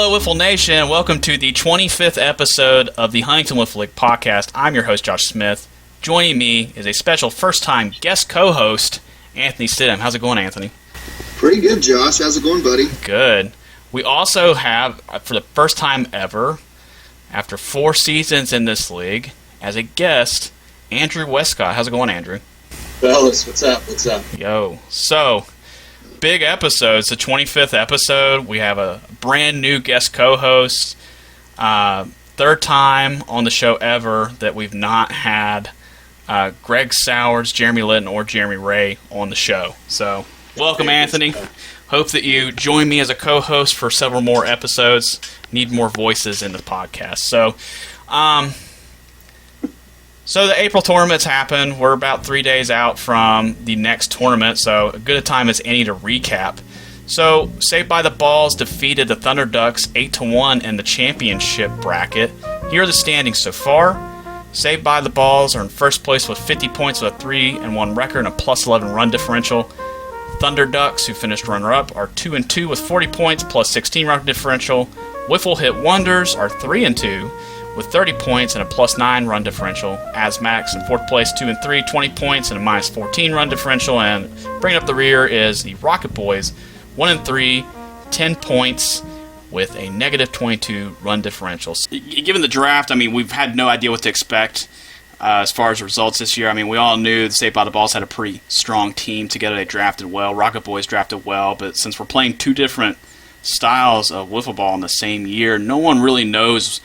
Hello, Wiffle Nation. Welcome to the 25th episode of the Huntington Wiffle League podcast. I'm your host, Josh Smith. Joining me is a special first-time guest co-host, Anthony Stidham. How's it going, Anthony? Pretty good, Josh. How's it going, buddy? Good. We also have, for the first time ever, after 4 seasons in this league, as a guest, Andrew Westcott. How's it going, Andrew? Fellas, what's up? What's up? Yo. So, big episode. It's the 25th episode. We have a brand new guest co-host. Third time on the show ever that we've not had Greg Sowers, Jeremy Litton, or Jeremy Ray on the show. So, welcome, Anthony. Hope that you join me as a co-host for several more episodes. Need more voices in the podcast. So the April tournaments happened. We're about 3 days out from the next tournament, so a good a time as any to recap. So, Saved by the Balls defeated the Thunder Ducks 8-1 in the championship bracket. Here are the standings so far. Saved by the Balls are in first place with 50 points with a 3-1 record and a plus 11 run differential. Thunder Ducks, who finished runner-up, are 2-2 with 40 points plus 16 run differential. Wiffle Hit Wonders are 3-2 with 30 points and a plus 9 run differential. Asmax in fourth place, 2-3, 20 points and a minus 14 run differential. And bringing up the rear is the Rocket Boys, 1-3, 10 points with a negative 22 run differential. Given the draft, I mean, we've had no idea what to expect as far as results this year. I mean, we all knew the Saved by the Balls had a pretty strong team together. They drafted well. Rocket Boys drafted well. But since we're playing two different styles of wiffle ball in the same year, no one really knows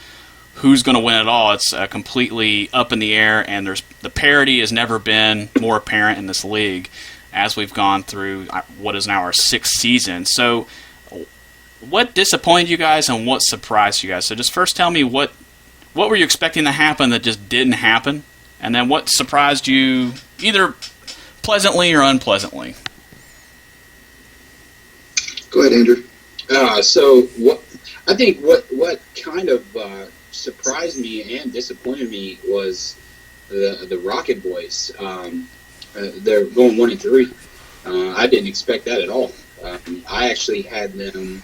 who's going to win it all. It's completely up in the air, and the parity has never been more apparent in this league as we've gone through what is now our 6th season. So what disappointed you guys and what surprised you guys? So just first tell me what were you expecting to happen that just didn't happen, and then what surprised you either pleasantly or unpleasantly? Go ahead, Andrew. I think what kind of surprised me and disappointed me was the Rocket Boys. They're going 1-3. I didn't expect that at all. I actually had them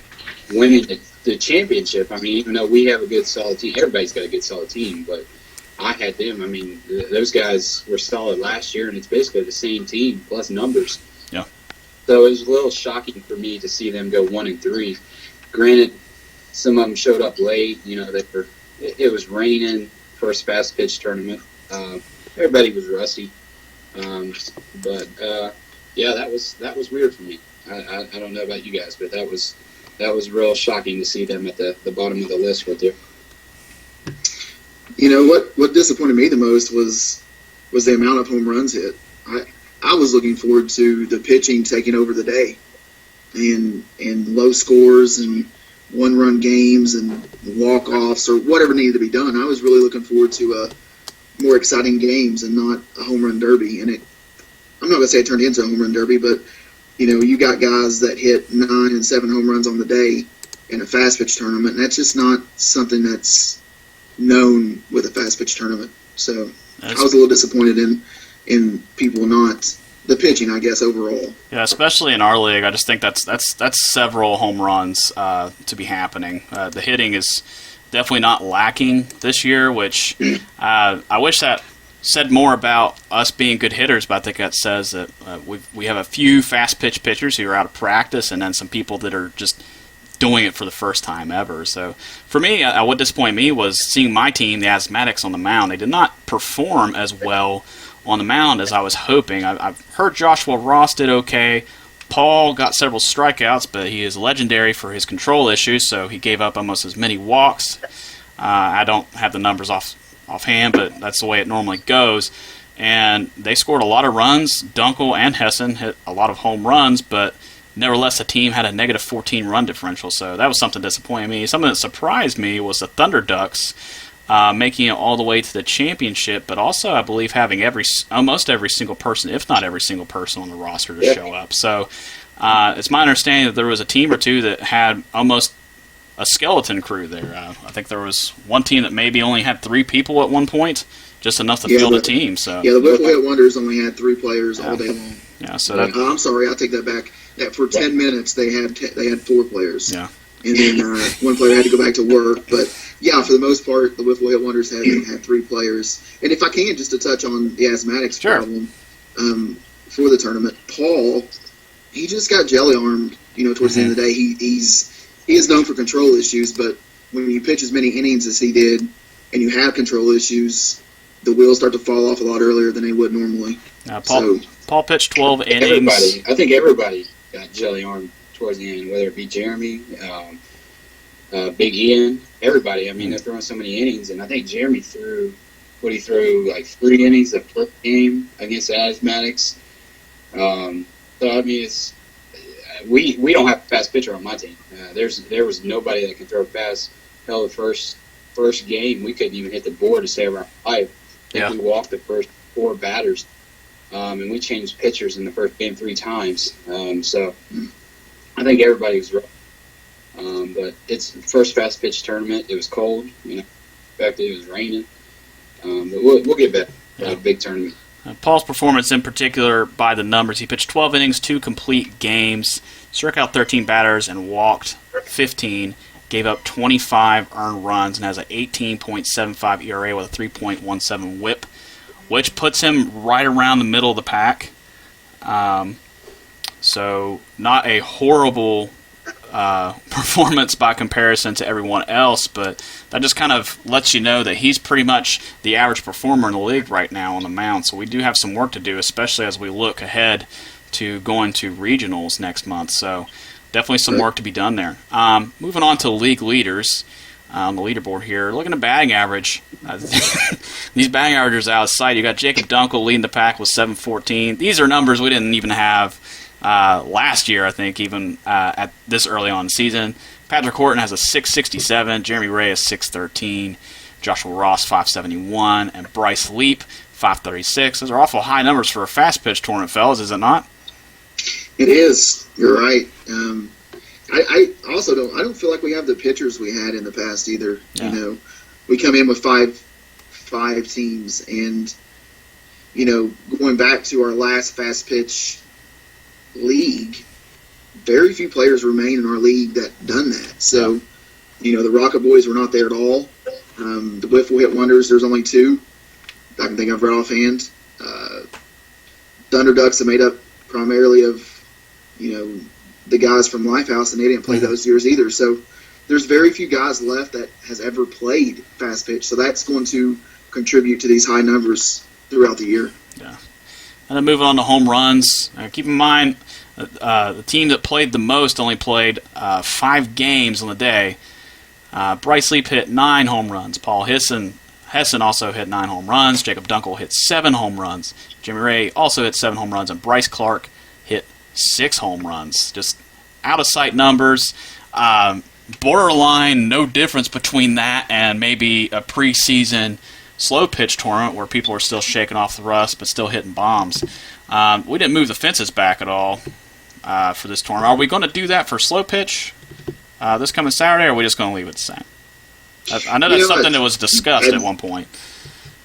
winning the championship. I mean, even though we have a good, solid team, everybody's got a good, solid team, but I had them. I mean, those guys were solid last year, and it's basically the same team plus numbers. Yeah. So it was a little shocking for me to see them go 1-3. Granted, some of them showed up late. You know, it was raining, first fast pitch tournament. Everybody was rusty. Yeah, that was weird for me. I don't know about you guys, but that was real shocking to see them at the bottom of the list right there. You know what disappointed me the most was the amount of home runs hit. I was looking forward to the pitching taking over the day, and low scores and one-run games and walk-offs or whatever needed to be done. I was really looking forward to more exciting games and not a home run derby. And I'm not going to say it turned into a home run derby, but you know, you got guys that hit 9 and 7 home runs on the day in a fast pitch tournament, and that's just not something that's known with a fast pitch tournament. So I was a little disappointed in people not the pitching, I guess, overall. Yeah, especially in our league, I just think that's several home runs to be happening. The hitting is definitely not lacking this year, which I wish that said more about us being good hitters, but I think that says that we have a few fast pitch pitchers who are out of practice, and then some people that are just doing it for the first time ever. So for me, what disappointed me was seeing my team, the Asthmatics, on the mound. They did not perform as well on the mound as I was hoping. I've heard Joshua Ross did okay. Paul got several strikeouts, but he is legendary for his control issues, so he gave up almost as many walks. I don't have the numbers offhand, but that's the way it normally goes. And they scored a lot of runs. Dunkel and Hessen hit a lot of home runs, but nevertheless, the team had a negative 14 run differential, so that was something disappointing me. Something that surprised me was the Thunder Ducks making it all the way to the championship, but also, I believe, having almost every single person, if not every single person on the roster to show up. So it's my understanding that there was a team or two that had almost a skeleton crew there. I think there was one team that maybe only had 3 people at one point, just enough to field a team. So yeah, the Wiffle Hit Wonders only had 3 players all day long. Yeah, so I'm sorry, I'll take that back. That for 10 minutes they had 4 players. Yeah. and then one player had to go back to work. But yeah, for the most part, the Wiffle Hit Wonders had 3 players. And if I can, just to touch on the asthmatics problem for the tournament, Paul, he just got jelly armed. Towards the end of the day, he is known for control issues, but when you pitch as many innings as he did, and you have control issues, the wheels start to fall off a lot earlier than they would normally. Paul pitched 12 innings. I think everybody got jelly armed towards the end, whether it be Jeremy, Big Ian, everybody. I mean, they're throwing so many innings, and I think Jeremy threw like 3 innings the first game against the Asthmatics. So I mean, we don't have a fast pitcher on my team. There was nobody that can throw fast. Hell, the first game we couldn't even hit the board to save our life. We walked the first 4 batters, and we changed pitchers in the first game 3 times. So I think everybody was rough. But it's the first fast pitch tournament. It was cold. In fact, it was raining. But we'll get better. A big tournament. Paul's performance in particular by the numbers. He pitched 12 innings, 2 complete games, struck out 13 batters, and walked 15. Gave up 25 earned runs and has an 18.75 ERA with a 3.17 WHIP, which puts him right around the middle of the pack. So not a horrible performance by comparison to everyone else, but that just kind of lets you know that he's pretty much the average performer in the league right now on the mound. So we do have some work to do, especially as we look ahead to going to regionals next month. So definitely some work to be done there. Moving on to league leaders on the leaderboard here. Looking at batting average. These batting averages out of sight. You got Jacob Dunkel leading the pack with 714. These are numbers we didn't even have last year, I think, even at this early on in the season. Patrick Horton has a 667, Jeremy Ray is 613, Joshua Ross 571, and Bryce Leap 536. Those are awful high numbers for a fast pitch tournament, fellas, is it not? It is. You're right. I also don't feel like we have the pitchers we had in the past either. Yeah. We come in with five teams, and going back to our last fast pitch league, very few players remain in our league that done that. So, the Rocket Boys were not there at all. The Wiffle Hit Wonders, there's only 2 I can think of right offhand. Thunder Ducks are made up primarily of, the guys from Lifehouse, and they didn't play those years either. So there's very few guys left that has ever played fast pitch. So that's going to contribute to these high numbers throughout the year. Yeah. And then moving on to home runs. Keep in mind, the team that played the most only played 5 games on the day. Bryce Leap hit 9 home runs. Paul Hessen also hit 9 home runs. Jacob Dunkel hit 7 home runs. Jimmy Ray also hit 7 home runs. And Bryce Clark hit 6 home runs. Just out-of-sight numbers. Borderline no difference between that and maybe a preseason slow pitch tournament where people are still shaking off the rust but still hitting bombs. We didn't move the fences back at all for this tournament. Are we going to do that for slow pitch this coming Saturday, or are we just going to leave it the same? I know that's something that was discussed at one point.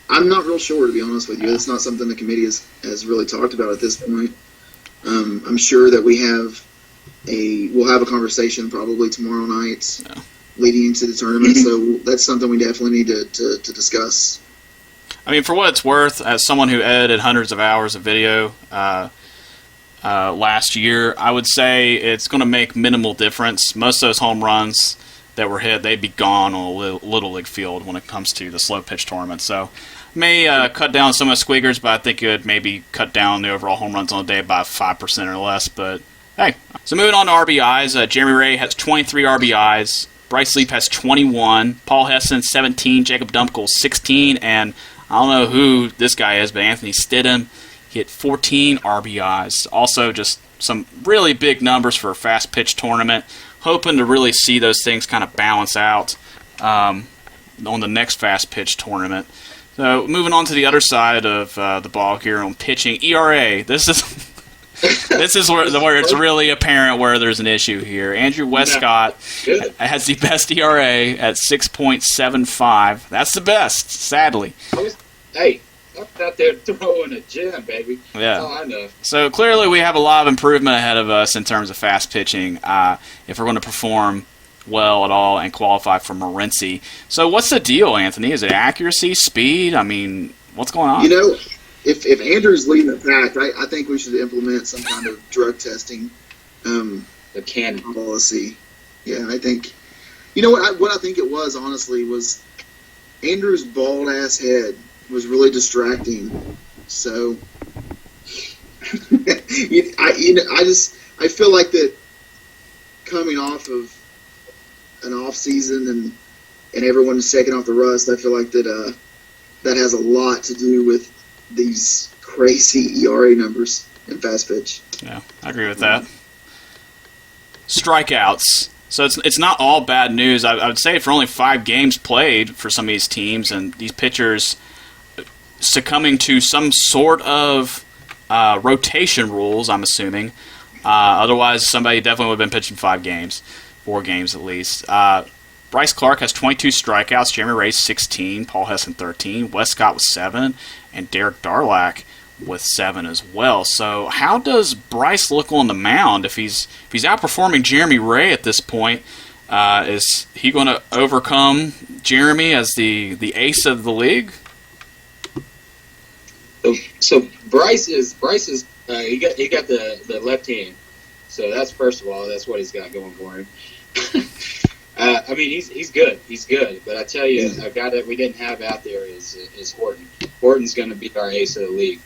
I'm not real sure, to be honest with you. It's not something the committee has really talked about at this point. I'm sure that we'll have a conversation probably tomorrow night leading into the tournament, so that's something we definitely need to discuss. I mean, for what it's worth, as someone who edited hundreds of hours of video last year, I would say it's going to make minimal difference. Most of those home runs that were hit, they'd be gone on a Little League field when it comes to the slow pitch tournament. So may cut down some of the squeakers, but I think it would maybe cut down the overall home runs on the day by 5% or less. But hey, so moving on to RBIs, Jeremy Ray has 23 RBIs. Bryce Leap has 21. Paul Hessen 17. Jacob Dunkel 16. And I don't know who this guy is, but Anthony Stidham hit 14 RBIs. Also, just some really big numbers for a fast pitch tournament. Hoping to really see those things kind of balance out on the next fast pitch tournament. So moving on to the other side of the ball here on pitching, ERA. This is where it's really apparent where there's an issue here. Andrew Westcott has the best ERA at 6.75. That's the best, sadly. Hey, I'm out there throwing a gem, baby. Yeah. Oh, I know. So clearly we have a lot of improvement ahead of us in terms of fast pitching if we're going to perform well at all and qualify for Morenci. So what's the deal, Anthony? Is it accuracy, speed? I mean, what's going on? You know, if Andrew's leading the pack, I think we should implement some kind of drug testing The cannon. policy. Yeah, I think. You know what I think it was, honestly, was Andrew's bald-ass head was really distracting. So, I feel like that coming off of an off season and everyone's taking off the rust, I feel like that has a lot to do with these crazy ERA numbers in fast pitch. Yeah, I agree with that. Strikeouts. So it's not all bad news. I would say for only 5 games played for some of these teams and these pitchers succumbing to some sort of rotation rules, I'm assuming. Otherwise, somebody definitely would have been pitching 4 games at least. Bryce Clark has 22 strikeouts, Jeremy Ray's 16, Paul Hessen 13, Westcott with 7, and Derek Darlack with 7 as well. So how does Bryce look on the mound if he's outperforming Jeremy Ray at this point? Is he going to overcome Jeremy as the ace of the league? So Bryce is he got the left hand. So that's, first of all, that's what he's got going for him. I mean, he's good. He's good. But I tell you, a guy that we didn't have out there is Horton. Horton's going to be our ace of the league.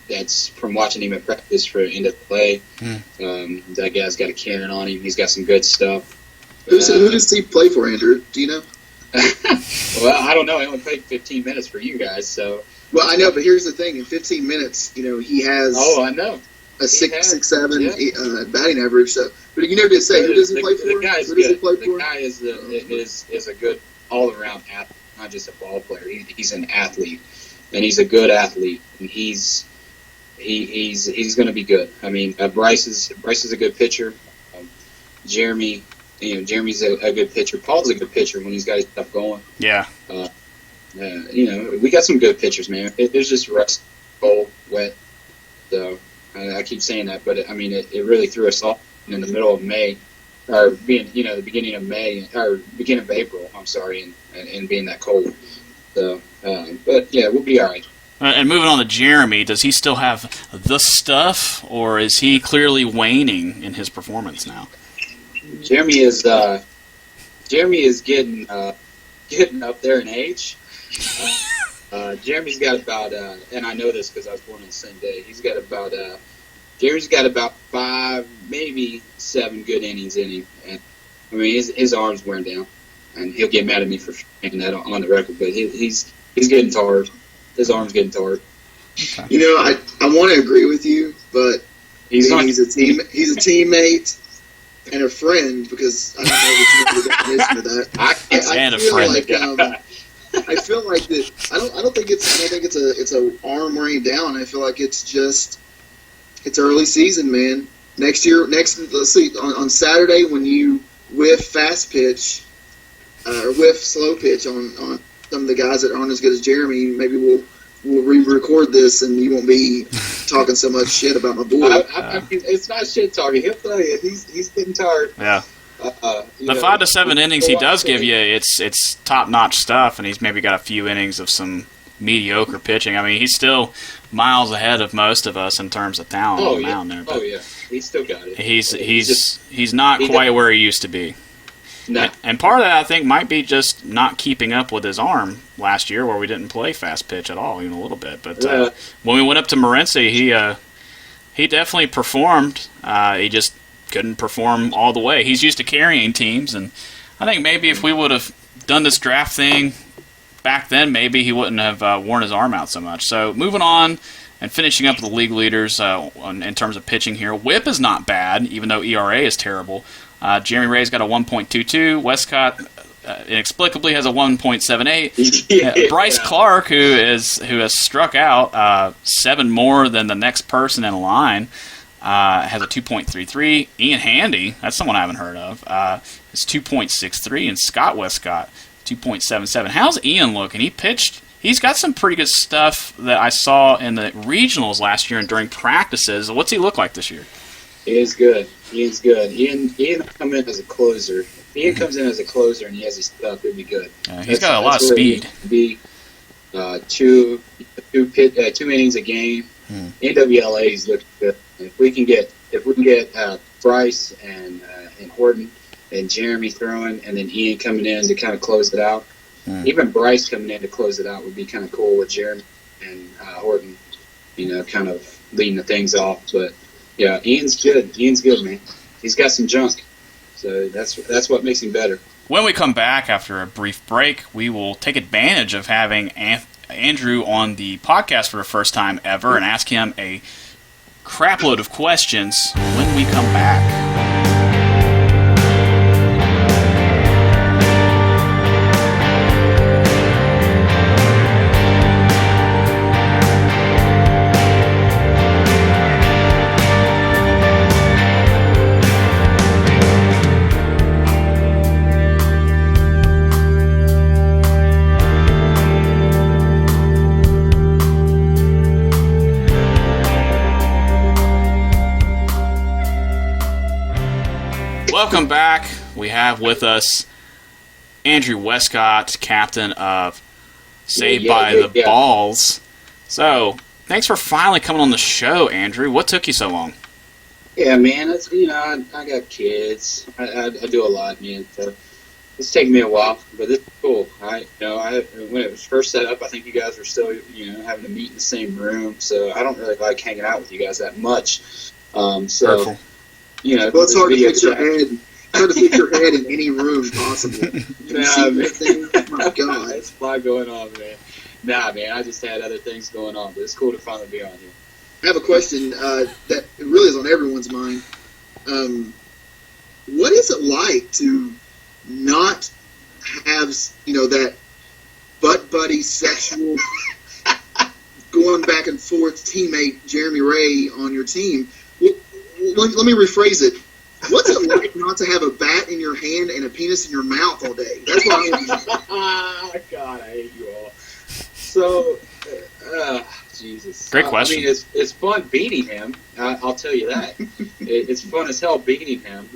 That's from watching him at practice for end of play. That guy's got a cannon on him. He's got some good stuff. Who does he play for, Andrew? Do you know? Well, I don't know. I only played 15 minutes for you guys, so. Well, I know, but here's the thing: in 15 minutes, he has. Oh, I know. A 6.7 batting average. So, but you never did say who does he play for? The guy's who good. Does he play the for? guy is a good all-around athlete, not just a ball player. He's an athlete, and he's a good athlete, and he's going to be good. I mean, Bryce is a good pitcher. Jeremy's a good pitcher. Paul's a good pitcher when he's got his stuff going. Yeah. We got some good pitchers, man. There's just rust, cold, wet. So I keep saying that, but I mean, it really threw us off in the middle of May, or being the beginning of May or beginning of April. I'm sorry, and being that cold. So, but yeah, we'll be all right. And moving on to Jeremy, does he still have the stuff, or is he clearly waning in his performance now? Jeremy is getting up there in age. Jeremy's got about, and I know this because I was born on the same day. Jeremy's got about 5, maybe 7 good innings in him. And, I mean, his arm's wearing down, and he'll get mad at me for saying that on the record. But he's getting tired. His arm's getting tired. Okay. I want to agree with you, but he's a teammate and a friend, because I don't know the definition of that. And a friend. I feel like that. I don't think it's a arm wearing down. I feel like it's early season, man. Let's see, on Saturday when you whiff fast pitch or whiff slow pitch on some of the guys that aren't as good as Jeremy, maybe we'll re-record this and you won't be talking so much shit about my boy. It's not shit talking. He'll tell you he's getting tired. Yeah. The 5 to 7 innings he does give you, it's top-notch stuff, and he's maybe got a few innings of some mediocre pitching. I mean, he's still miles ahead of most of us in terms of talent on the mound there. But he's still got it. He's not quite where he used to be. No. And part of that, I think, might be just not keeping up with his arm last year, where we didn't play fast pitch at all, even a little bit. But when we went up to Morenci, he definitely performed. He just couldn't perform all the way. He's used to carrying teams, and I think maybe if we would have done this draft thing back then, maybe he wouldn't have worn his arm out so much. So moving on and finishing up with the league leaders in terms of pitching here. WHIP is not bad, even though ERA is terrible. Jeremy Ray's got a 1.22. Westcott inexplicably has a 1.78. Bryce Clark, who has struck out 7 more than the next person in line, has a 2.33. Ian Handy, that's someone I haven't heard of, is 2.63, and Scott Westcott 2.77. How's Ian looking? He's got some pretty good stuff that I saw in the regionals last year and during practices. What's he look like this year? He is good. Ian's good. Ian come in as a closer. If Ian comes in as a closer and he has his stuff, it'd be good. He's got a lot of speed. Be two innings a game. NWLA is looking good. If we can get Bryce and Horton and Jeremy throwing, and then Ian coming in to kind of close it out. Even Bryce coming in to close it out would be kind of cool with Jeremy and Horton, kind of leading the things off. But yeah, Ian's good. Ian's good, man. He's got some junk, so that's what makes him better. When we come back after a brief break, we will take advantage of having Andrew on the podcast for the first time ever and ask him a crapload of questions when we come back. Welcome back. We have with us Andrew Westcott, captain of Saved by the Balls. So, thanks for finally coming on the show, Andrew. What took you so long? Yeah, man. It's, I got kids. I do a lot, man. So it's taken me a while, but it's cool. When it was first set up, I think you guys were still, having to meet in the same room. So I don't really like hanging out with you guys that much. Hurtful. Well, it's hard to fit your head. Hard to fit your head in any room possible. Oh my God, it's a lot going on, man. Nah, man, I just had other things going on, but it's cool to finally be on here. I have a question that really is on everyone's mind. What is it like to not have that butt buddy sexual going back and forth teammate Jeremy Ray on your team? Let me rephrase it. What's it like not to have a bat in your hand and a penis in your mouth all day? That's what I want to know. God, I hate you all. So, Jesus. Great question. I mean, it's fun beating him. I'll tell you that. It's fun as hell beating him.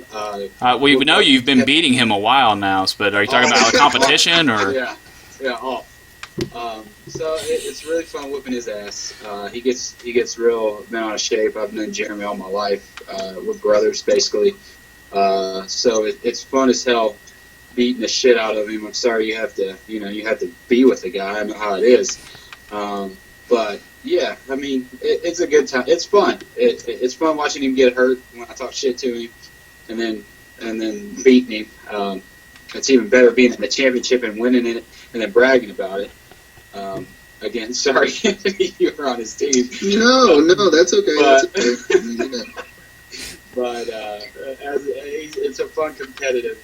We know you've been beating him a while now, but are you talking about a competition or? Yeah. So it's really fun whipping his ass. He gets real bent out of shape. I've known Jeremy all my life. We're brothers basically. So it's fun as hell beating the shit out of him. I'm sorry you have to be with the guy. I know how it is. But yeah, I mean it's a good time. It's fun. It's fun watching him get hurt when I talk shit to him, and then beating him. It's even better being in the championship and winning it and then bragging about it. Again, sorry, Anthony, you were on his team. No, that's okay. But it's a fun competitive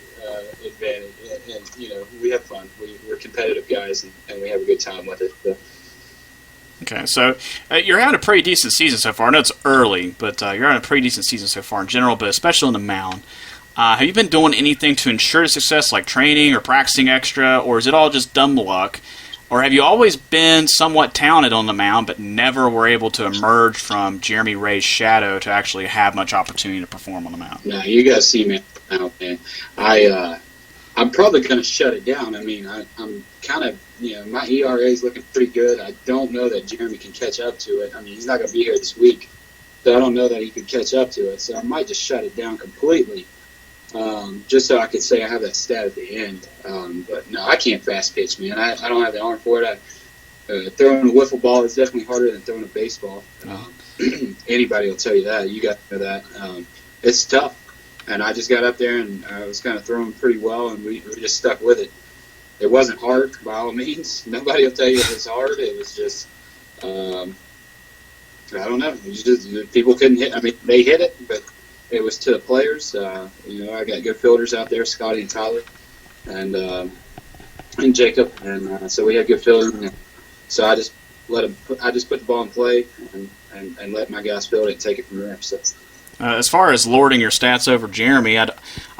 advantage, and we have fun. We're competitive guys, and we have a good time with it. So. Okay, so you're having a pretty decent season so far. I know it's early, but you're having a pretty decent season so far in general, but especially on the mound. Have you been doing anything to ensure success, like training or practicing extra, or is it all just dumb luck? Or have you always been somewhat talented on the mound, but never were able to emerge from Jeremy Ray's shadow to actually have much opportunity to perform on the mound? No, you guys see me out, man. I'm probably going to shut it down. I mean, I'm kind of, my ERA is looking pretty good. I don't know that Jeremy can catch up to it. I mean, he's not going to be here this week, so I don't know that he could catch up to it. So I might just shut it down completely. Just so I could say I have that stat at the end. But no, I can't fast pitch, man. I don't have the arm for it. Throwing a wiffle ball is definitely harder than throwing a baseball. Anybody will tell you that. You got to know that. It's tough. And I just got up there and I was kind of throwing pretty well, and we just stuck with it. It wasn't hard by all means. Nobody will tell you it was hard. It was just, I don't know. It was just, people couldn't hit. I mean, they hit it, but it was to the players. I got good fielders out there, Scotty and Tyler, and Jacob, and so we had good fielding. So I just put the ball in play and let my guys field it and take it from there. So. As far as lording your stats over Jeremy, I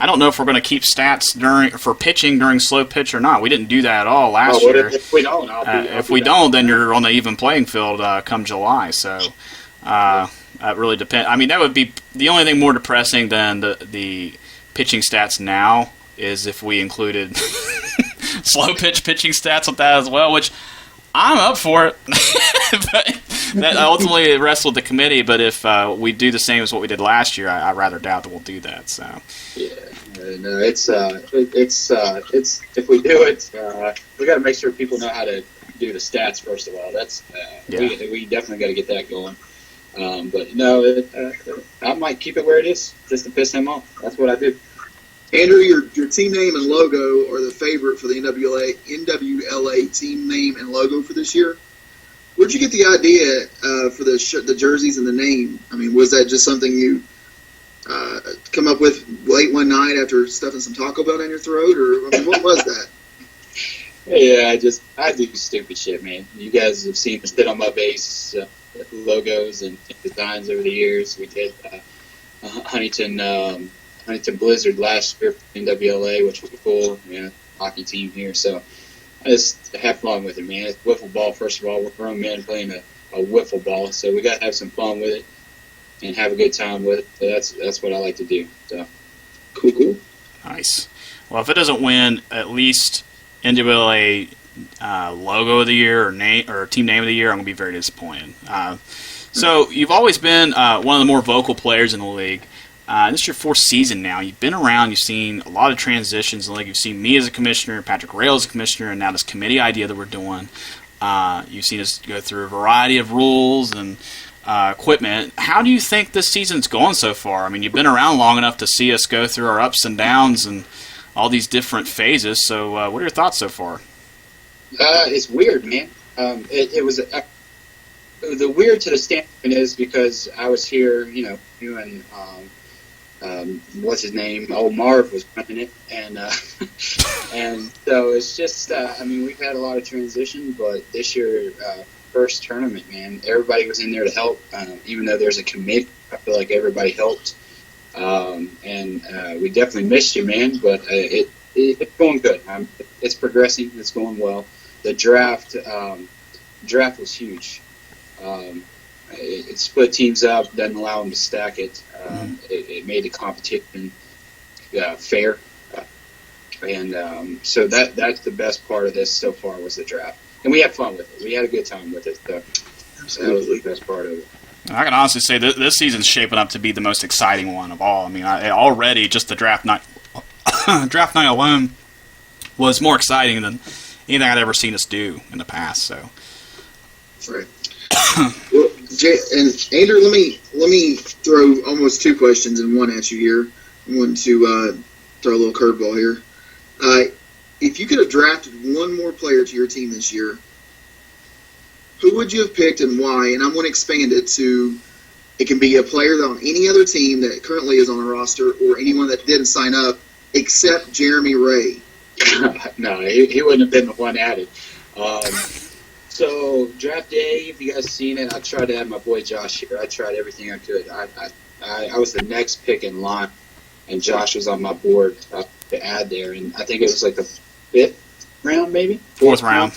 don't know if we're going to keep stats for pitching during slow pitch or not. We didn't do that at all last year. If we don't, if we don't, then you're on the even playing field come July. So. really depend. I mean, that would be the only thing more depressing than the pitching stats now is if we included slow pitch pitching stats with that as well, which I'm up for it. But that ultimately rests with the committee. But if we do the same as what we did last year, I rather doubt that we'll do that. So yeah, no, it's if we do it, we got to make sure people know how to do the stats first of all. That's we definitely got to get that going. But no, I might keep it where it is just to piss him off. That's what I do. Andrew, your team name and logo are the favorite for the NWLA team name and logo for this year. Where'd you get the idea for the jerseys and the name? I mean, was that just something you come up with late one night after stuffing some Taco Bell down your throat, or I mean, what was that? Yeah, I do stupid shit, man. You guys have seen us sit on my base logos and designs over the years. We did Huntington Blizzard last year for NWLA, which was cool. Hockey team here, so I just have fun with it, man. It's wiffle ball, first of all. We're grown men playing a wiffle ball, so we got to have some fun with it and have a good time with it. So that's what I like to do. So cool. Nice. Well, if it doesn't win at least NWLA logo of the year or name or team name of the year, I'm going to be very disappointed. So you've always been one of the more vocal players in the league. This is your fourth season now. You've been around. You've seen a lot of transitions in the league. You've seen me as a commissioner, Patrick Rail as a commissioner, and now this committee idea that we're doing. You've seen us go through a variety of rules and equipment. How do you think this season's going so far? I mean, you've been around long enough to see us go through our ups and downs and all these different phases. So what are your thoughts so far? It's weird, man. It was the weird to the standpoint is because I was here, you and what's his name? Old Marv was running it, and and so it's just we've had a lot of transition, but this year first tournament, man, everybody was in there to help. Even though there's a committee, I feel like everybody helped, and we definitely missed you, man. But it's going good. It's progressing. It's going well. The draft was huge. It split teams up, doesn't allow them to stack it. It made the competition fair, and so that's the best part of this so far was the draft, and we had fun with it. We had a good time with it. So that was the best part of it. I can honestly say that this season's shaping up to be the most exciting one of all. I mean, already just the draft night alone was more exciting than anything I'd ever seen us do in the past. So, right. Well, and Andrew, let me throw almost two questions in one at you here. I want to throw a little curveball here. If you could have drafted one more player to your team this year, who would you have picked and why? And I'm going to expand it to it can be a player on any other team that currently is on a roster or anyone that didn't sign up except Jeremy Ray. No, he wouldn't have been the one added. So draft day, if you guys seen it, I tried to add my boy Josh here. I tried everything I could. I was the next pick in line, and Josh was on my board to add there. And I think it was like the fifth round, maybe fourth round,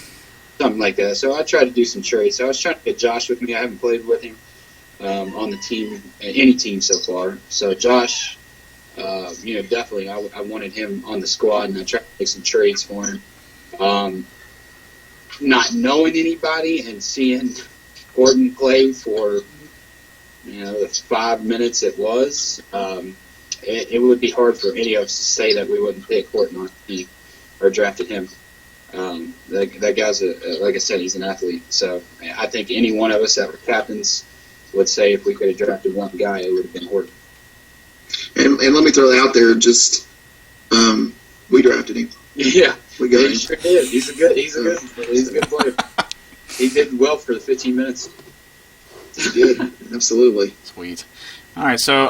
something like that. So I tried to do some trades. So I was trying to get Josh with me. I haven't played with him on the team, any team so far. So Josh, definitely I wanted him on the squad, and I tried to make some trades for him. Not knowing anybody and seeing Horton play for the 5 minutes it was, it would be hard for any of us to say that we wouldn't pick Horton on the team or drafted him. That guy's like I said, he's an athlete. So I think any one of us that were captains would say if we could have drafted one guy, it would have been Horton. And let me throw that out there. Just we drafted him. Yeah, we got him. He sure did. He's a good player. He did well for the 15 minutes. He did, absolutely. Sweet. All right, so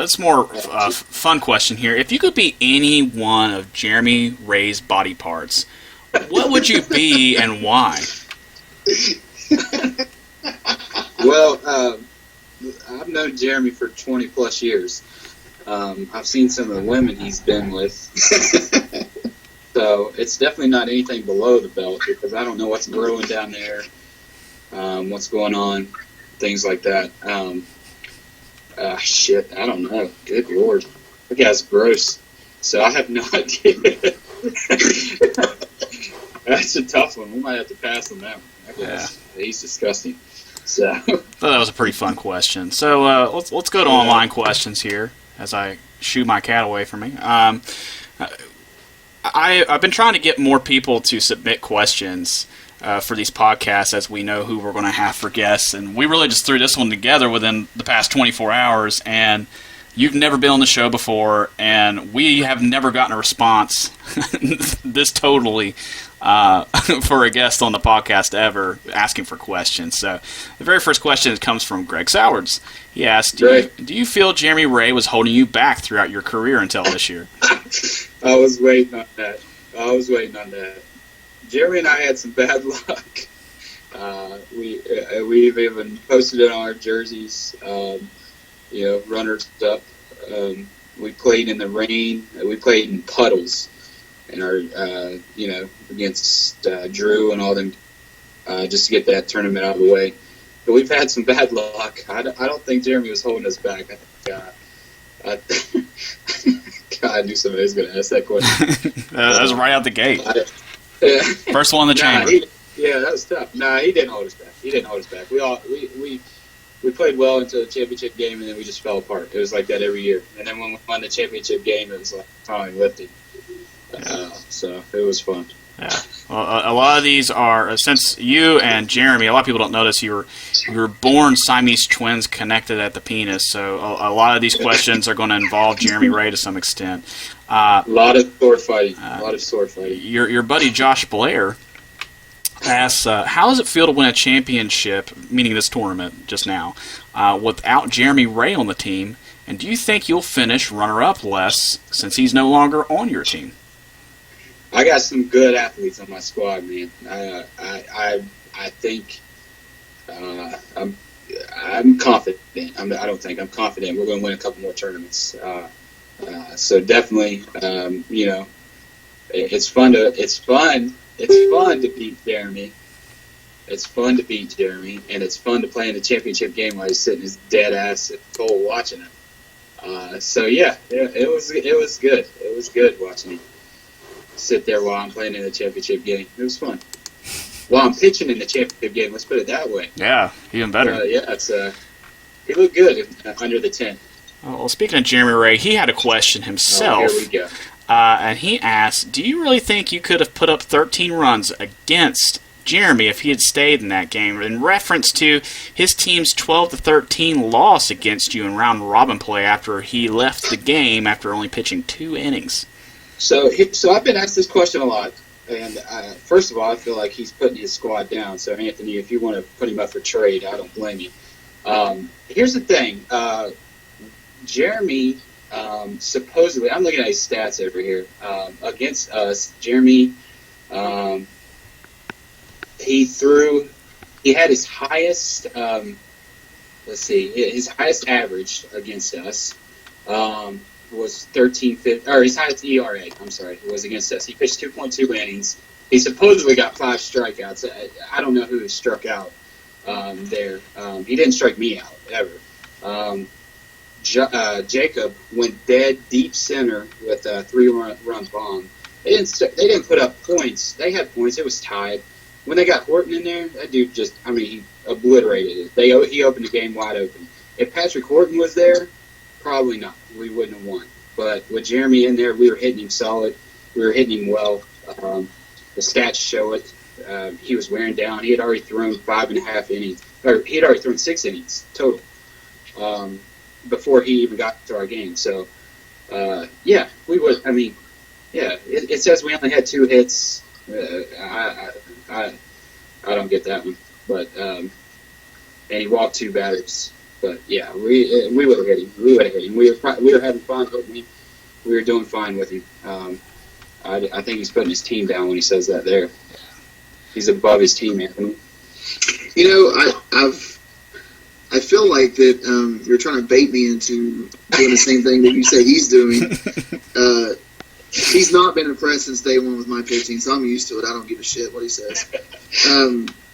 it's more fun question here. If you could be any one of Jeremy Ray's body parts, what would you be and why? Well, I've known Jeremy for 20 plus years. I've seen some of the women he's been with. So it's definitely not anything below the belt because I don't know what's growing down there, what's going on, things like that. Shit, I don't know. Good Lord. That guy's gross. So I have no idea. That's a tough one. We might have to pass on that one. He's disgusting. So I thought that was a pretty fun question. So let's go to online questions here as I shoo my cat away from me. I've been trying to get more people to submit questions for these podcasts as we know who we're going to have for guests. And we really just threw this one together within the past 24 hours. And you've never been on the show before, and we have never gotten a response this totally for a guest on the podcast ever asking for questions. So the very first question comes from Greg Sowards. He asked, do you feel Jeremy Ray was holding you back throughout your career until this year? I was waiting on that. Jeremy and I had some bad luck. We've even posted it on our jerseys, runners up. We played in the rain. We played in puddles, and against Drew and all them, just to get that tournament out of the way. But we've had some bad luck. I don't think Jeremy was holding us back. I knew somebody was going to ask that question. That was right out the gate. First one on the chamber. That was tough. He didn't hold us back. We played well until the championship game, and then we just fell apart. It was like that every year. And then when we won the championship game, it was like time lifted. So it was fun. Yeah. Well, a lot of these are, since you and Jeremy, a lot of people don't notice you were born Siamese twins connected at the penis. So a lot of these questions are going to involve Jeremy Ray to some extent. A lot of sword fighting. Your buddy Josh Blair asks, how does it feel to win a championship, meaning this tournament just now, without Jeremy Ray on the team? And do you think you'll finish runner-up less since he's no longer on your team? I got some good athletes on my squad, man. I think I'm confident. I'm confident we're going to win a couple more tournaments. So definitely, it's fun to beat Jeremy. It's fun to beat Jeremy, and it's fun to play in the championship game while he's sitting his dead ass at goal watching him. It was good. It was good watching him sit there while I'm playing in the championship game. It was fun. While I'm pitching in the championship game, let's put it that way. Yeah, even better. He looked good under the tent. Well, speaking of Jeremy Ray, he had a question himself. Here we go. And he asked, do you really think you could have put up 13 runs against Jeremy if he had stayed in that game, in reference to his team's 12-13 loss against you in round robin play after he left the game after only pitching 2 innings? So I've been asked this question a lot, and first of all, I feel like he's putting his squad down. So Anthony, if you want to put him up for trade, I don't blame you. Here's the thing, Jeremy. Supposedly, I'm looking at his stats over here. Against us, Jeremy, he had his highest, his highest average against us was 13.50, or his highest ERA, was against us. He pitched 2.2 innings. He supposedly got 5 strikeouts. I don't know who struck out there. He didn't strike me out, ever. Jacob went dead deep center with a 3-run bomb. They didn't put up points. They had points. It was tied. When they got Horton in there, that dude he obliterated it. He opened the game wide open. If Patrick Horton was there, probably not. We wouldn't have won. But with Jeremy in there, we were hitting him solid. We were hitting him well. The stats show it. He was wearing down. He had already thrown 5.5 innings, or he had already thrown 6 innings total. Before he even got to our game. So, we would. It says we only had 2 hits. I don't get that one. But and he walked 2 batters. But yeah, we would have hit him. We were having fun hitting him. We were doing fine with him. I think he's putting his team down when he says that there. He's above his team, Anthony. I feel like that you're trying to bait me into doing the same thing that you say he's doing. He's not been impressed since day one with my pitching, so I'm used to it. I don't give a shit what he says.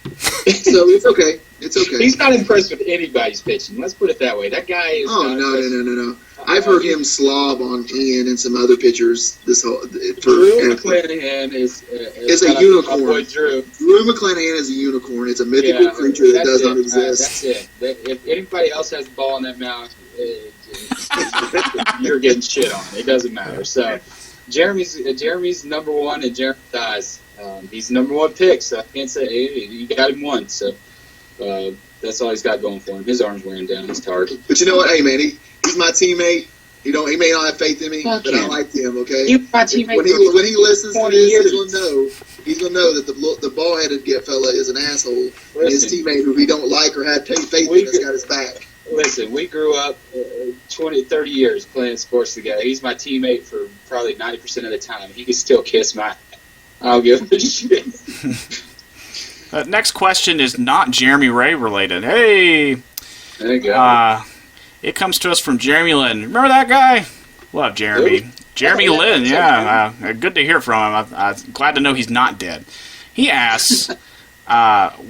So it's okay. It's okay. He's not impressed with anybody's pitching. Let's put it that way. That guy is. Oh no! I've heard him slob on Ian and some other pitchers. Drew McClanahan is a unicorn. Boy Drew McClanahan is a unicorn. It's a mythical creature that does not exist. That's it. If anybody else has the ball in that mound, you're getting shit on. It doesn't matter. So Jeremy's number one, and Jeremy dies. He's number one pick, so I can't say you got him one. So that's all he's got going for him. His arm's wearing down. He's tired. But you know what? Hey, man, he's my teammate. He may not have faith in me, but I like him. Okay. He's my teammate. When he listens to this, he's gonna know that the ball-headed fella is an asshole. Listen, and his teammate, who he don't like or had faith in, has got his back. Listen, we grew up 20, 30 years playing sports together. He's my teammate for probably 90% of the time. He can still kiss my. I'll give him a shit. Next question is not Jeremy Ray related. Hey. There you go. It comes to us from Jeremy Lynn. Remember that guy? Love Jeremy. Who? Jeremy Lynn, yeah. Good to hear from him. I'm glad to know he's not dead. He asks,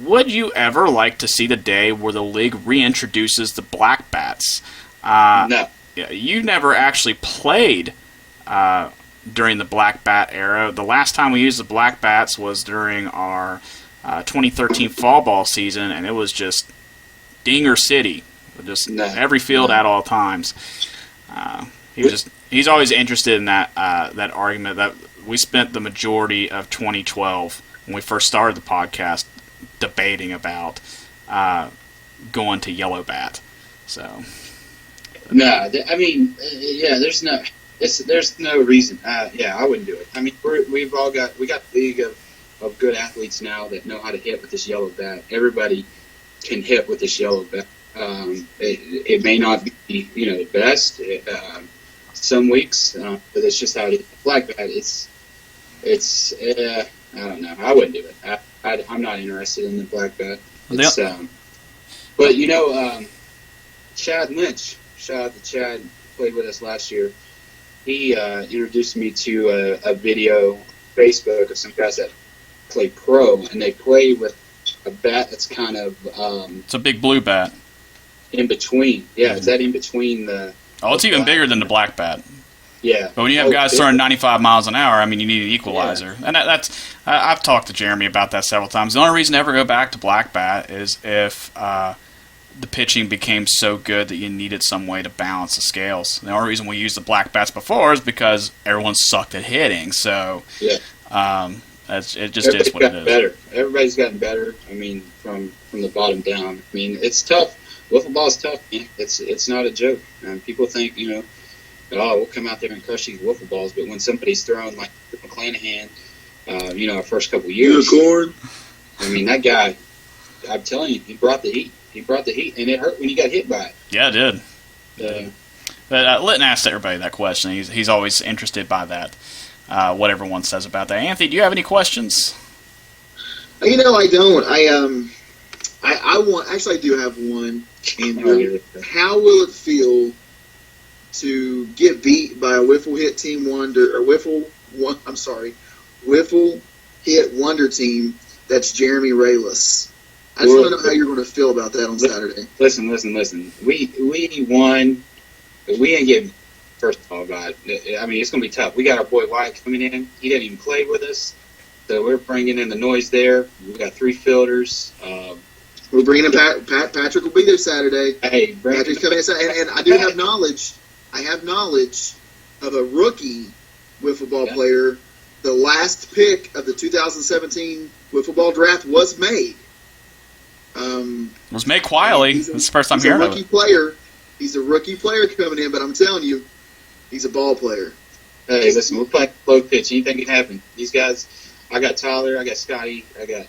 would you ever like to see the day where the league reintroduces the black bats? No. You never actually played during the black bat era. The last time we used the black bats was during our 2013 fall ball season, and it was just Dinger City. Just every field at all times. He's always interested in that argument that we spent the majority of 2012 when we first started the podcast debating about going to yellow bat. So no, I mean, there's no reason. I wouldn't do it. I mean, we got a league of good athletes now that know how to hit with this yellow bat. Everybody can hit with this yellow bat. It may not be, the best some weeks, but it's just how it is. Black bat, I don't know. I wouldn't do it. I'm not interested in the black bat. But Chad Lynch, shout out to Chad, played with us last year. He introduced me to a video on Facebook of some guys that play pro, and they play with a bat that's kind of it's a big blue bat. In between, is that in between the? Oh, it's even bigger than the black bat. Yeah, but when you have guys throwing 95 miles an hour, I mean, you need an equalizer, and I've talked to Jeremy about that several times. The only reason to ever go back to black bat is if the pitching became so good that you needed some way to balance the scales. The only reason we used the black bats before is because everyone sucked at hitting. So it just is what it is. Better. Everybody's gotten better. I mean, from the bottom down. I mean, it's tough. Wiffle ball is tough, man. It's not a joke. People think, we'll come out there and crush these wiffle balls, but when somebody's throwing like McClanahan, our first couple of years, unicorn. I mean, that guy, I'm telling you, he brought the heat. And it hurt when he got hit by it. Yeah, it did. But Litton asked everybody that question. He's always interested by that, what everyone says about that. Anthony, do you have any questions? I don't. I do have one. Andrew, how will it feel to get beat by a Wiffle hit team wonder, or Wiffle hit wonder team that's Jeremy Rayless? I just want to know how you're going to feel about that on Saturday. Listen. We won. We ain't getting first of all, God. I mean, it's going to be tough. We got our boy Wyatt coming in. He didn't even play with us, so we're bringing in the noise there. We got 3 fielders. We're bringing in Patrick will be there Saturday. Hey, Patrick's coming in Saturday. And I do have knowledge. I have knowledge of a rookie wiffle ball player. The last pick of the 2017 wiffle ball draft was made. Was made quietly. This is the first time hearing of it. He's a rookie player coming in, but I'm telling you, he's a ball player. Hey, listen, we're playing low pitch. Anything can happen. These guys, I got Tyler, I got Scotty, I got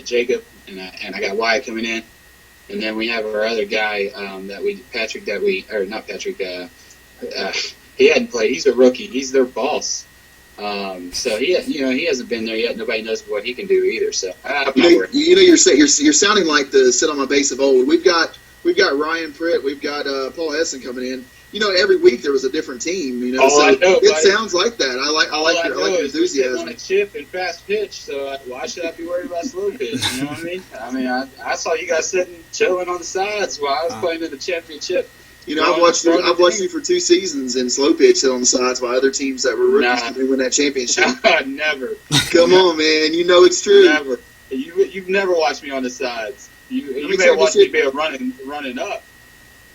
Jacob, and I got Wyatt coming in, and then we have our other guy he hadn't played. He's a rookie. He's their boss. So he hasn't been there yet. Nobody knows what he can do either. So you're sounding like the sit on my base of old. We've got Ryan Pritt, we've got Paul Hessen coming in. every week there was a different team. Oh, I know, it sounds like that. I like your enthusiasm. On a chip and fast pitch, so why should I be worried about slow pitch? You know what I mean? I mean, I saw you guys sitting chilling on the sides while I was playing in the championship. I've watched you for 2 seasons in slow pitch sit on the sides while other teams that were rookies win that championship. Never. Come on, man. You know it's true. Never. You've never watched me on the sides. You may have watched me be running up,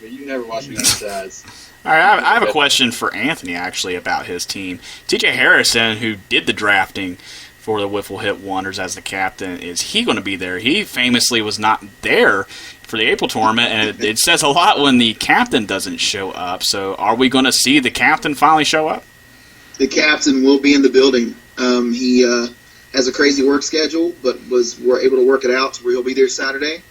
but you never watched me on the sides. All right, I have a question for Anthony, actually, about his team. T.J. Harrison, who did the drafting for the Wiffle Hit Wonders as the captain, is he going to be there? He famously was not there for the April tournament, and it says a lot when the captain doesn't show up. So are we going to see the captain finally show up? The captain will be in the building. He has a crazy work schedule, but we're able to work it out to where he'll be there Saturday.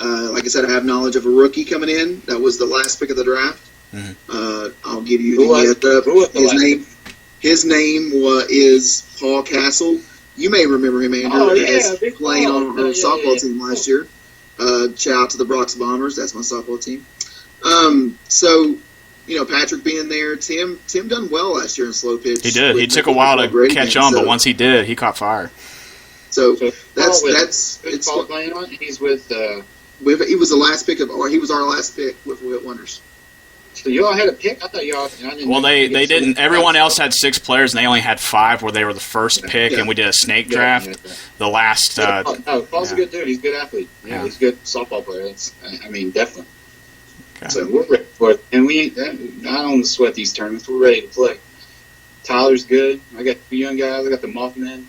Like I said, I have knowledge of a rookie coming in. That was the last pick of the draft. Mm-hmm. I'll give you his name is Paul Castle. You may remember him, Andrew, as playing on our softball team last year. Shout out to the Bronx Bombers. That's my softball team. So, Patrick being there, Tim done well last year in slow pitch. He did. He took a while to catch on, but once he did, he caught fire. So that's Paul playing on. He's with. He was the last pick he was our last pick with Wonders. So you all had a pick? I thought you all. Well, they didn't. Everyone else had 6 players, and they only had 5 where they were the first pick, and we did a snake draft. The last. Paul's a good dude. He's a good athlete. Yeah, he's a good softball player. Definitely. Okay. So we're ready for it, and I don't sweat these tournaments. We're ready to play. Tyler's good. I got 2 young guys. I got the Mothman.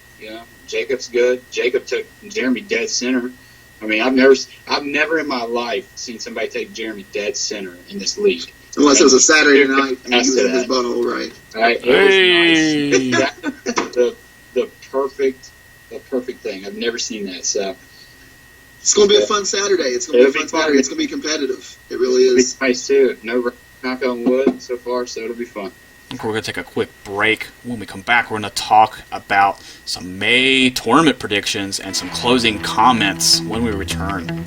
Jacob's good. Jacob took Jeremy dead center. I mean, I've never in my life seen somebody take Jeremy dead center in this league. Unless it was a Saturday night and he was in his butthole, right? It was nice. The perfect thing. I've never seen that. So it's going to be a fun Saturday. It's going to be a fun Saturday. It's going to be competitive. It really is. It'll be nice too. No knock on wood so far, so it'll be fun. I think we're going to take a quick break. When we come back, we're going to talk about some May tournament predictions and some closing comments when we return.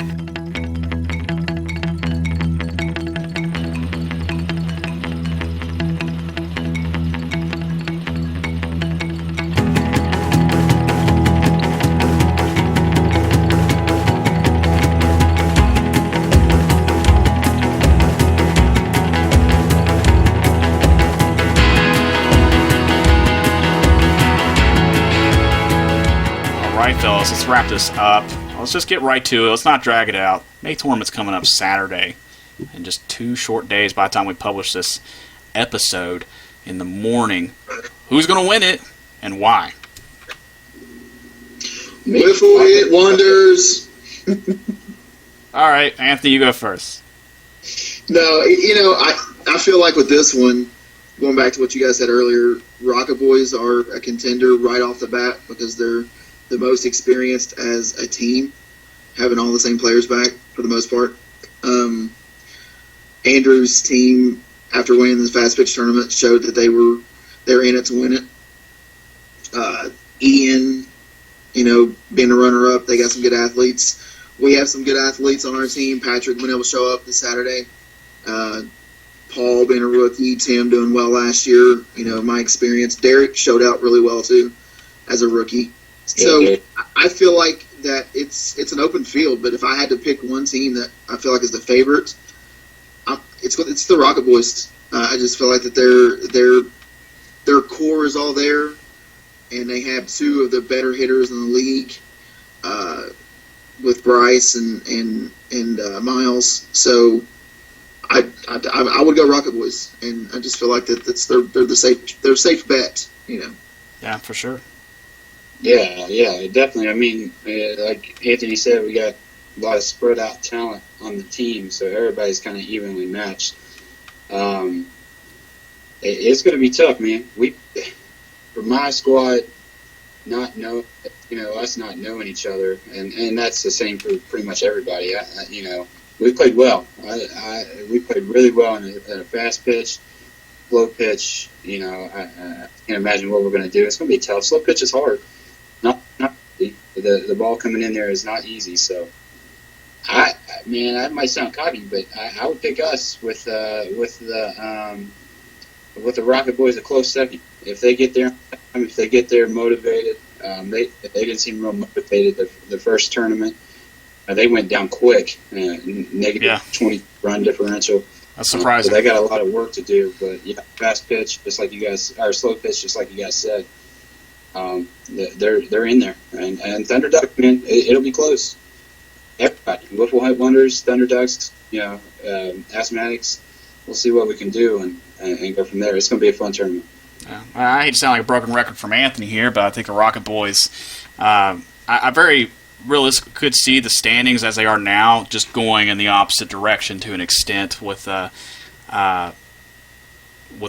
Fellas, let's wrap this up. Let's just get right to it. Let's not drag it out. May tournament's coming up Saturday in just 2 short days by the time we publish this episode in the morning. Who's going to win it and why? Wiffle Hit Wonders. All right, Anthony, you go first. No, I feel like with this one, going back to what you guys said earlier, Rocket Boys are a contender right off the bat because they're the most experienced as a team, having all the same players back for the most part. Andrew's team, after winning the fast pitch tournament, showed that they're in it to win it. Ian, being a runner-up, they got some good athletes. We have some good athletes on our team. Patrick been able to show up this Saturday. Paul being a rookie, Tim doing well last year. My experience. Derek showed out really well too as a rookie. So I feel like that it's an open field, but if I had to pick one team that I feel like is the favorite, it's the Rocket Boys. I just feel like that their core is all there, and they have 2 of the better hitters in the league, with Bryce and Miles. So I would go Rocket Boys, and I just feel like they're the safe bet. Yeah, for sure. Yeah, definitely. I mean, like Anthony said, we got a lot of spread out talent on the team, so everybody's kind of evenly matched. It's going to be tough, man. For my squad, us not knowing each other, and that's the same for pretty much everybody. We played well. We played really well in a fast pitch, slow pitch. I can't imagine what we're going to do. It's going to be tough. Slow pitch is hard. Not the ball coming in there is not easy. So Man, that might sound cocky, but I would pick us with the Rocket Boys a close second. If they get there motivated, they didn't seem real motivated the first tournament. They went down quick, negative 20 run differential. That's surprising. So they got a lot of work to do, but yeah, fast pitch, just like you guys, or slow pitch, just like you guys said. They're in there, and Thunder Duck, man, it'll be close. Everybody, Wiffle Wonders, Thunder Ducks, Asthmatics. We'll see what we can do and go from there. It's going to be a fun tournament. I hate to sound like a broken record from Anthony here, but I think the Rocket Boys, I very realistically could see the standings as they are now just going in the opposite direction to an extent with the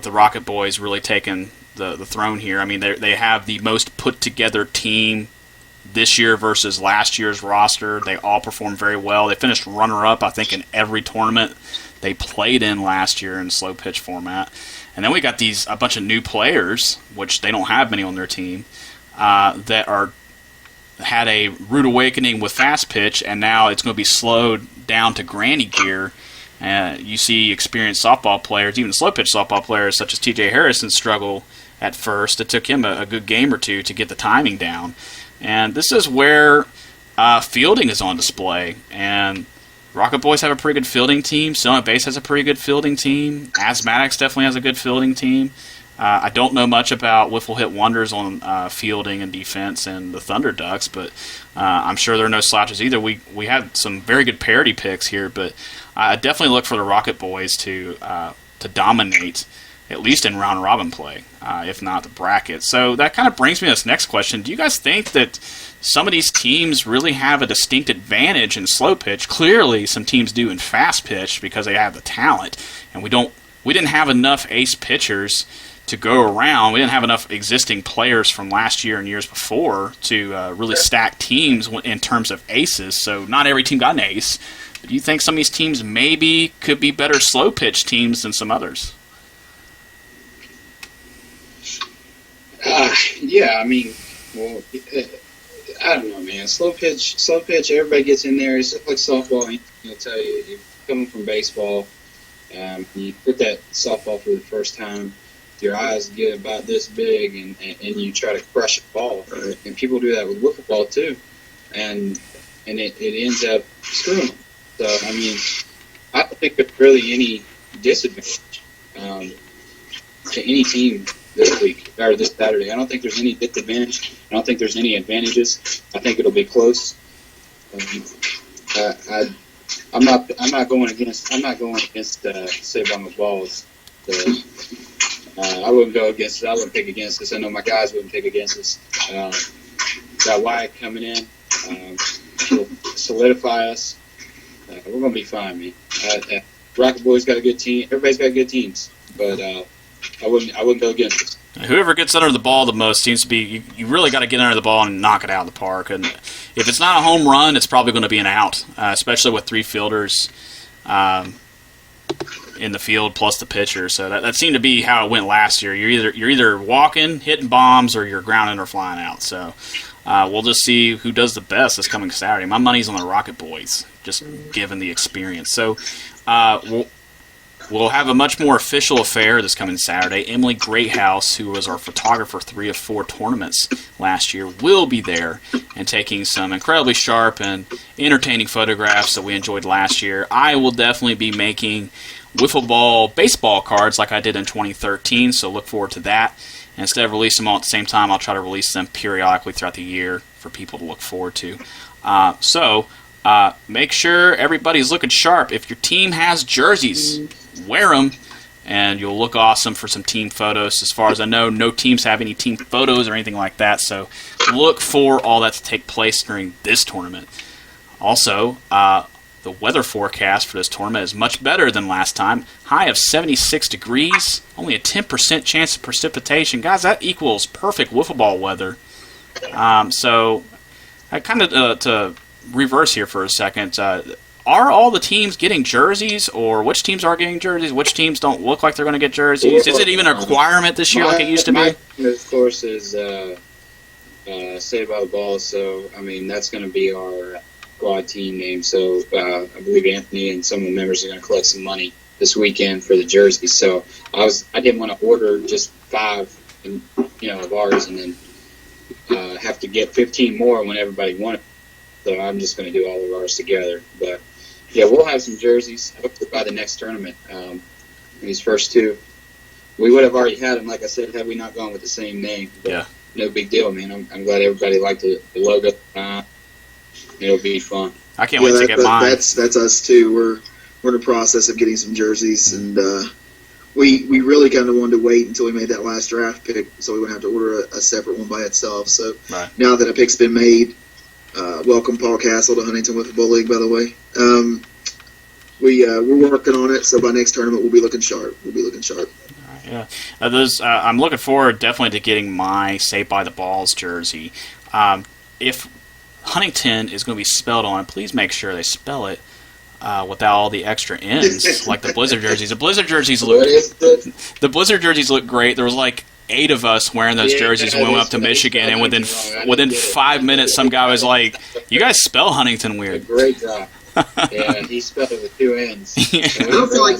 Rocket Boys really taking the throne here. I mean, they have the most put-together team this year versus last year's roster. They all performed very well. They finished runner-up, I think, in every tournament they played in last year in slow pitch format. And then we got a bunch of new players, which they don't have many on their team, that had a rude awakening with fast pitch, and now it's going to be slowed down to granny gear. You see experienced softball players, even slow pitch softball players such as T.J. Harrison struggle at first. It took him a good game or two to get the timing down. And this is where fielding is on display. And Rocket Boys have a pretty good fielding team. Sonoma Base has a pretty good fielding team. Asthmatics definitely has a good fielding team. I don't know much about Wiffle Hit Wonders on fielding and defense and the Thunder Ducks, but I'm sure there are no slouches either. We had some very good parity picks here, but I definitely look for the Rocket Boys to dominate, at least in round-robin play, if not the bracket. So that kind of brings me to this next question. Do you guys think that some of these teams really have a distinct advantage in slow pitch? Clearly, some teams do in fast pitch because they have the talent, and we didn't have enough ace pitchers to go around. We didn't have enough existing players from last year and years before to really stack teams in terms of aces, so not every team got an ace. But do you think some of these teams maybe could be better slow pitch teams than some others? Yeah, I mean, well, I don't know, man. Slow pitch. Everybody gets in there. It's just like softball. I'll tell you, you're coming from baseball. You put that softball for the first time. Your eyes get about this big, and you try to crush a ball. Right. And people do that with wiffle ball too, and it ends up screwing them. So I mean, I don't think there's really any disadvantage to any team this week or this Saturday. I don't think there's any disadvantage. I don't think there's any advantages. I think it'll be close. I'm not going against Save on the Balls. I wouldn't go against it. I wouldn't pick against this. I know my guys wouldn't pick against this. Got Wyatt coming in. He'll solidify us. We're going to be fine, man. Rocket Boys got a good team. Everybody's got good teams. But I wouldn't go against this. Whoever gets under the ball the most seems to be, you really got to get under the ball and knock it out of the park. And if it's not a home run, it's probably going to be an out, especially with three fielders in the field plus the pitcher. So that seemed to be how it went last year. You're either walking, hitting bombs, or you're grounding or flying out. So we'll just see who does the best this coming Saturday. My money's on the Rocket Boys, just given the experience. So we'll have a much more official affair this coming Saturday. Emily Greathouse, who was our photographer 3 of 4 tournaments last year, will be there and taking some incredibly sharp and entertaining photographs that we enjoyed last year. I will definitely be making wiffle ball baseball cards like I did in 2013, so look forward to that. And instead of releasing them all at the same time, I'll try to release them periodically throughout the year for people to look forward to. Make sure everybody's looking sharp. If your team has jerseys, wear them, and you'll look awesome for some team photos. As far as I know, no teams have any team photos or anything like that, so look for all that to take place during this tournament. Also, the weather forecast for this tournament is much better than last time. High of 76 degrees, only a 10% chance of precipitation. Guys, that equals perfect wiffle ball weather. So, I kind of to reverse here for a second. Are all the teams getting jerseys, or which teams are getting jerseys? Which teams don't look like they're going to get jerseys? Is it even a requirement this year like it used to be? Of course, is Save by the Ball. So, I mean, that's going to be our squad team name. So I believe Anthony and some of the members are going to collect some money this weekend for the jerseys. So I didn't want to order just 5, of ours, and then have to get 15 more when everybody wanted. So I'm just going to do all of ours together. But yeah, we'll have some jerseys hopefully by the next tournament. These first 2, we would have already had them, like I said, had we not gone with the same name. But yeah. No big deal, man. I'm glad everybody liked the logo. It'll be fun. I can't wait to get mine. That's us too. We're in the process of getting some jerseys, and we really kind of wanted to wait until we made that last draft pick, so we wouldn't have to order a separate one by itself. So now that a pick's been made, welcome Paul Castle to Huntington Wiffle League, by the way. We're working on it, so by next tournament we'll be looking sharp. Yeah, I'm looking forward definitely to getting my Saved by the Balls jersey. If Huntington is going to be spelled on, please make sure they spell it without all the extra N's, like the Blizzard jerseys. The Blizzard jerseys look great. There was like 8 of us wearing those jerseys when we went up to Michigan, and within 5 minutes, some guy was like, "You guys spell Huntington weird." Great job. Yeah, he spelled it with 2 N's. I don't feel like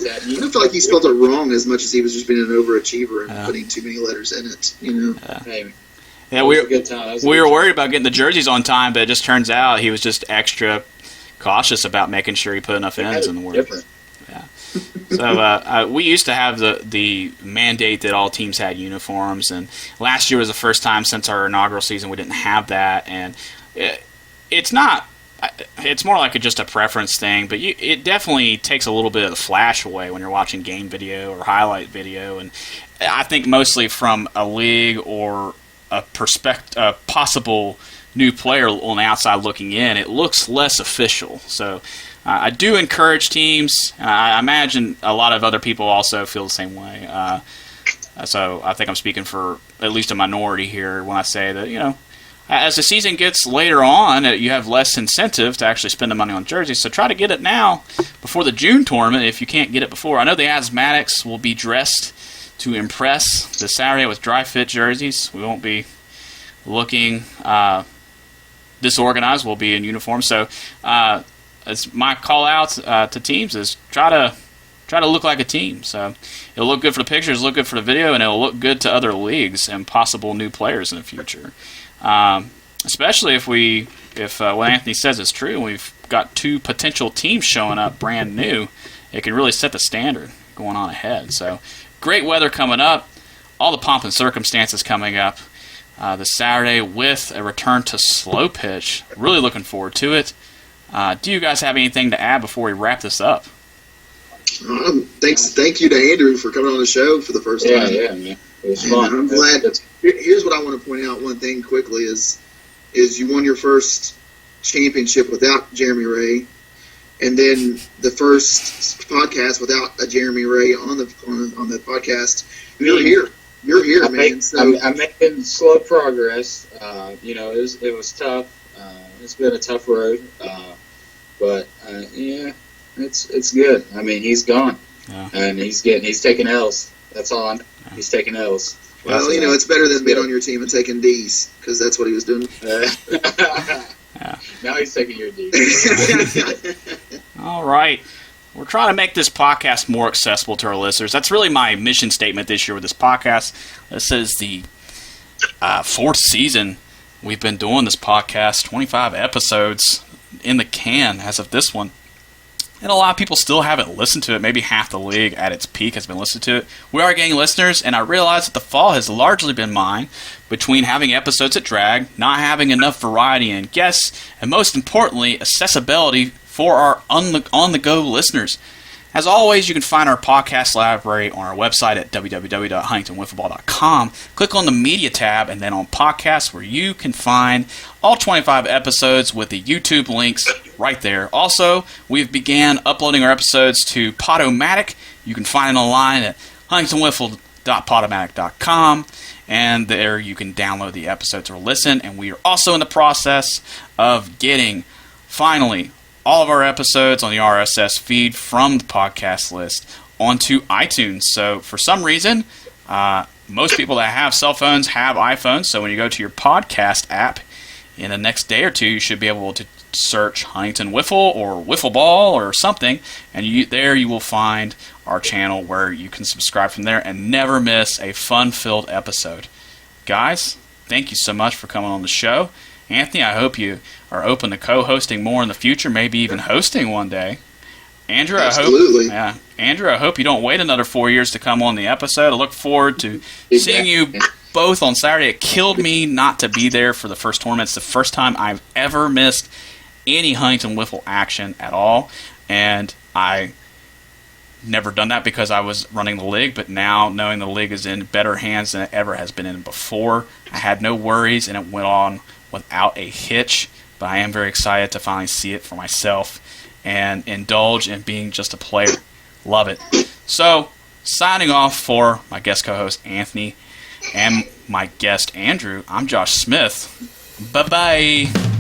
he spelled it wrong as much as he was just being an overachiever and putting too many letters in it. Yeah, we were worried about getting the jerseys on time, but it just turns out he was just extra cautious about making sure he put enough N's in the word. Yeah. So we used to have the mandate that all teams had uniforms, and last year was the first time since our inaugural season we didn't have that, and it's not. It's more like just a preference thing, but it definitely takes a little bit of the flash away when you're watching game video or highlight video, and I think mostly from a league or a possible new player on the outside looking in, it looks less official. So I do encourage teams. I imagine a lot of other people also feel the same way. So I think I'm speaking for at least a minority here when I say that, as the season gets later on, you have less incentive to actually spend the money on jerseys. So try to get it now before the June tournament if you can't get it before. I know the asthmatics will be dressed to impress this Saturday with dry fit jerseys. We won't be looking disorganized. We'll be in uniform. So it's my call out to teams is try to look like a team. So it'll look good for the pictures, look good for the video, and it'll look good to other leagues and possible new players in the future. Especially if what Anthony says is true, and we've got 2 potential teams showing up brand new, it can really set the standard going on ahead. So great weather coming up, all the pomp and circumstances coming up this Saturday with a return to slow pitch. Really looking forward to it. Do you guys have anything to add before we wrap this up? Thank you to Andrew for coming on the show for the first time. Yeah, man. It was fun. I'm glad. Here's what I want to point out. One thing quickly is you won your first championship without Jeremy Ray, and then the first podcast without a Jeremy Ray on the podcast. You're here, man. I'm making slow progress. It was tough. It's been a tough road, but it's good. I mean, he's gone, and he's taking L's. That's all I'm. He's taking L's. Well, it's better than being on your team and taking D's, because that's what he was doing. Now he's taking your D's. All right. We're trying to make this podcast more accessible to our listeners. That's really my mission statement this year with this podcast. This is the 4th season we've been doing this podcast, 25 episodes in the can as of this one. And a lot of people still haven't listened to it. Maybe half the league at its peak has been listened to it. We are getting listeners, and I realize that the fall has largely been mine between having episodes that drag, not having enough variety and guests, and most importantly, accessibility for our on-the-go listeners. As always, you can find our podcast library on our website at www.huntingtonwiffleball.com. Click on the media tab and then on podcasts, where you can find all 25 episodes with the YouTube links right there. Also, we've began uploading our episodes to Podomatic. You can find it online at huntingtonwiffle.podomatic.com, and there you can download the episodes or listen. And we are also in the process of getting, finally, all of our episodes on the RSS feed from the podcast list onto iTunes. So for some reason, most people that have cell phones have iPhones. So when you go to your podcast app in the next day or two, you should be able to search Huntington Wiffle or Wiffle Ball or something, and you will find our channel where you can subscribe from there and never miss a fun-filled episode. Guys, thank you so much for coming on the show. Anthony, I hope you are open to co-hosting more in the future, maybe even hosting one day. Andrew, Absolutely. Andrew, I hope you don't wait another 4 years to come on the episode. I look forward to seeing you both on Saturday. It killed me not to be there for the first tournament. It's the first time I've ever missed any Huntington Wiffle action at all, and I never done that because I was running the league, but now knowing the league is in better hands than it ever has been in before, I had no worries, and it went on without a hitch, but I am very excited to finally see it for myself and indulge in being just a player. Love it. So, signing off for my guest co-host Anthony and my guest Andrew, I'm Josh Smith. Bye-bye.